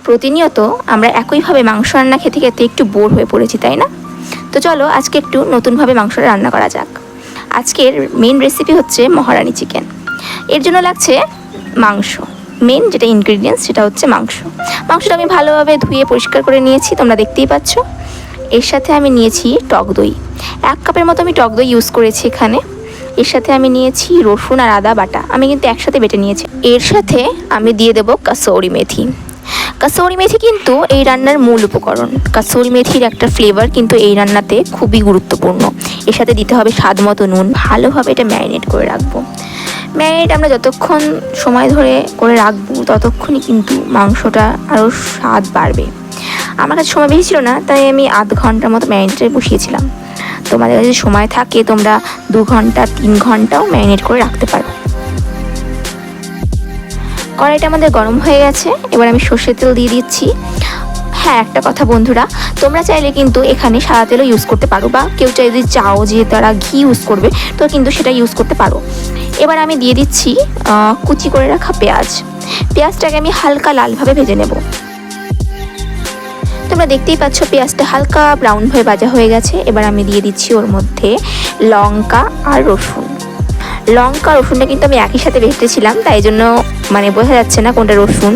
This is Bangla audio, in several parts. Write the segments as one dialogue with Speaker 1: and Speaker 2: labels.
Speaker 1: প্রতিনিয়ত আমরা একইভাবে মাংস রান্না খেতে খেতে একটু বোর হয়ে পড়েছি, তাই না? তো চলো আজকে একটু নতুনভাবে মাংসটা রান্না করা যাক। আজকের মেন রেসিপি হচ্ছে মহারানি চিকেন। এর জন্য লাগছে মাংস। মেন যেটা ইনগ্রিডিয়েন্টস সেটা হচ্ছে মাংসটা আমি ভালোভাবে ধুয়ে পরিষ্কার করে নিয়েছি, তোমরা দেখতেই পাচ্ছ। এর সাথে আমি নিয়েছি টক দই, 1 কাপের মতো আমি টক দই ইউজ করেছি এখানে। এর সাথে আমি নিয়েছি রসুন আর আদা বাটা, আমি কিন্তু একসাথে বেটে নিয়েছি। এর সাথে আমি দিয়ে দেবো কাসৌরি মেথি। কাসৌরি মেথি কিন্তু এই রান্নার মূল উপকরণ। কাসৌরি মেথির একটা ফ্লেভার কিন্তু এই রান্নাতে খুবই গুরুত্বপূর্ণ। এর সাথে দিতে হবে স্বাদ মতো নুন। ভালোভাবে এটা ম্যারিনেট করে রাখবো। ম্যারিনেট আমরা যতক্ষণ সময় ধরে করে রাখবো ততক্ষণই কিন্তু মাংসটা আরও স্বাদ বাড়বে। আমার কাছে সময় বেশি ছিল না, তাই আমি আধ ঘন্টার মতো ম্যারিনেটে বসিয়েছিলাম। তোমাদের কাছে সময় থাকে তোমরা 2 ঘন্টা 3 ঘন্টাও ম্যারিনেট করে রাখতে পারো। কড়াইটা আমাদের গরম হয়ে গেছে, এবার আমি সর্ষের তেল দিয়ে দিচ্ছি। হ্যাঁ, একটা কথা বন্ধুরা, তোমরা চাইলে কিন্তু এখানে সাদা তেলও ইউজ করতে পারো, বা কেউ চাই যদি চাও যে তারা ঘি ইউজ করবে তো কিন্তু সেটা ইউজ করতে পারো। এবার আমি দিয়ে দিচ্ছি কুচি করে রাখা পেঁয়াজটাকে আমি হালকা লালভাবে ভেজে নেব। তোমরা দেখতেই পাচ্ছ পেঁয়াজটা হালকা ব্রাউনভাবে ভাজা হয়ে গেছে। এবার আমি দিয়ে দিচ্ছি ওর মধ্যে লঙ্কা আর রসুন। রসুনটা কিন্তু আমি একই সাথে ভেজেছিলাম, তাই জন্য বোঝা যাচ্ছে না কোনটা রসুন।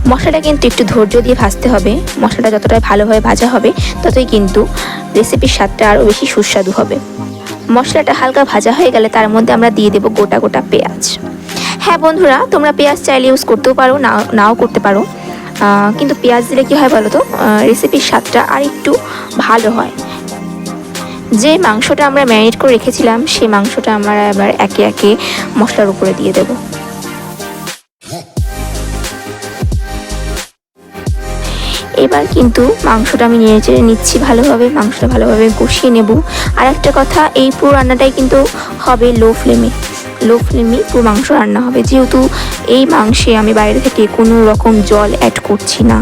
Speaker 1: মশলাটা কিন্তু একটু ধৈর্য দিয়ে ভাজতে হবে। মশলাটা যতটা ভালোভাবে ভাজা হবে ততই কিন্তু রেসিপির স্বাদটা আরও বেশি সুস্বাদু হবে। মশলাটা হালকা ভাজা হয়ে গেলে তার মধ্যে আমরা দিয়ে দেবো গোটা গোটা পেঁয়াজ। হ্যাঁ বন্ধুরা, তোমরা পেঁয়াজ চাইলে ইউজ করতেও পারো, নাও করতে পারো, কিন্তু পেঁয়াজ দিলে কী হয় বলো তো, রেসিপির স্বাদটা আর একটু ভালো হয়। যে মাংসটা আমরা ম্যারিনেট করে রেখেছিলাম সেই মাংসটা আমরা এবার একে একে মশলার উপরে দিয়ে দেব। এবার কিন্তু মাংসটা আমি নেড়ে চেড়ে নিচ্ছি ভালোভাবে, মাংসটা ভালোভাবে কষিয়ে নেব। আর একটা কথা, এই পুরো রান্নাটাই কিন্তু হবে লো ফ্লেমে পুরো মাংস রান্না হবে, যেহেতু এই মাংসে আমি বাইরে থেকে কোনো রকম জল অ্যাড করছি না।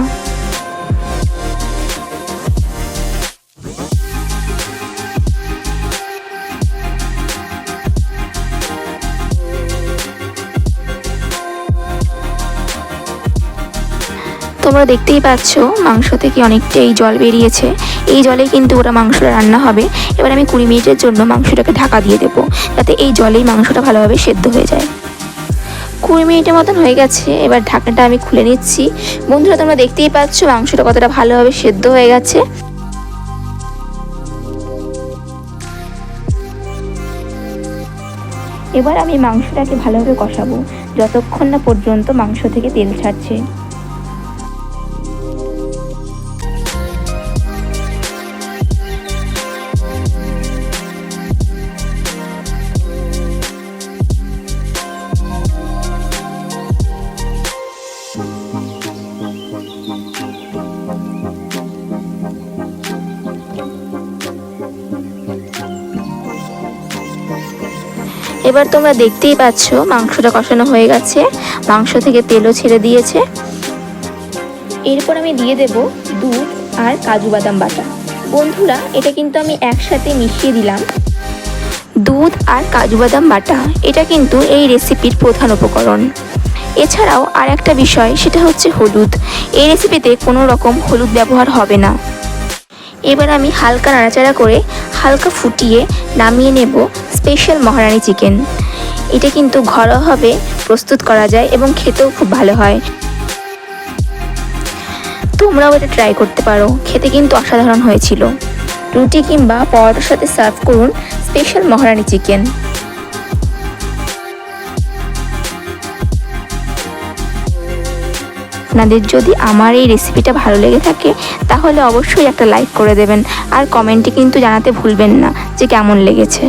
Speaker 1: তোমরা দেখতেই পাচ্ছ মাংস থেকে অনেকটাই জল বেরিয়েছে। এই জলে কিন্তু ওটা মাংসটা রান্না হবে। এবার আমি 20 মিনিটের জন্য মাংসটাকে ঢাকা দিয়ে দেবো, যাতে এই জলেই মাংসটা ভালোভাবে সেদ্ধ হয়ে যায়। 20 মিনিটের মতন হয়ে গেছে, এবার ঢাকনাটা আমি খুলে নিচ্ছি। বন্ধুরা তোমরা দেখতেই পাচ্ছ মাংসটা কতটা ভালোভাবে সেদ্ধ হয়ে গেছে। এবার আমি মাংসটাকে ভালোভাবে কষাবো যতক্ষণ না পর্যন্ত মাংস থেকে তেল ছাড়ছে। এবার তোমরা দেখতেই পাচ্ছ মাংসটা কষানো হয়ে গেছে, মাংস থেকে তেলও ছেড়ে দিয়েছে। এরপর আমি দিয়ে দেব দুধ আর কাজু বাদাম বাটা। বন্ধুরা এটা কিন্তু আমি একসাথে মিশিয়ে দিলাম। দুধ আর কাজু বাদাম বাটা এটা কিন্তু এই রেসিপির প্রধান উপকরণ। এছাড়াও আর একটা বিষয়, সেটা হচ্ছে হলুদ। এই রেসিপিতে কোনো রকম হলুদ ব্যবহার হবে না। এবার আমি হালকা নাড়াচাড়া করে হালকা ফুটিয়ে নামিয়ে নেব স্পেশাল মহারানি চিকেন। এটা কিন্তু ঘরোয়াভাবে প্রস্তুত করা যায় এবং খেতেও খুব ভালো হয়। তোমরাও এটা ট্রাই করতে পারো, খেতে কিন্তু অসাধারণ হয়েছিল। রুটি কিংবা পরোটার সাথে সার্ভ করুন স্পেশাল মহারানি চিকেন। আপনাদের যদি আমার এই রেসিপিটা ভালো লেগে থাকে তাহলে অবশ্যই একটা লাইক করে দেবেন, আর কমেন্টে কিন্তু জানাতে ভুলবেন না যে কেমন লেগেছে।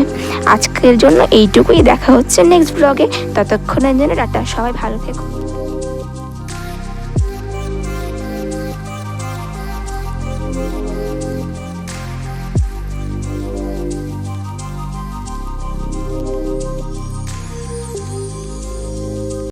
Speaker 1: আজকের জন্য এইটুকুই, দেখা হচ্ছে নেক্সট ব্লগে। ততক্ষণের জন্য টাটা, সবাই ভালো থেকো।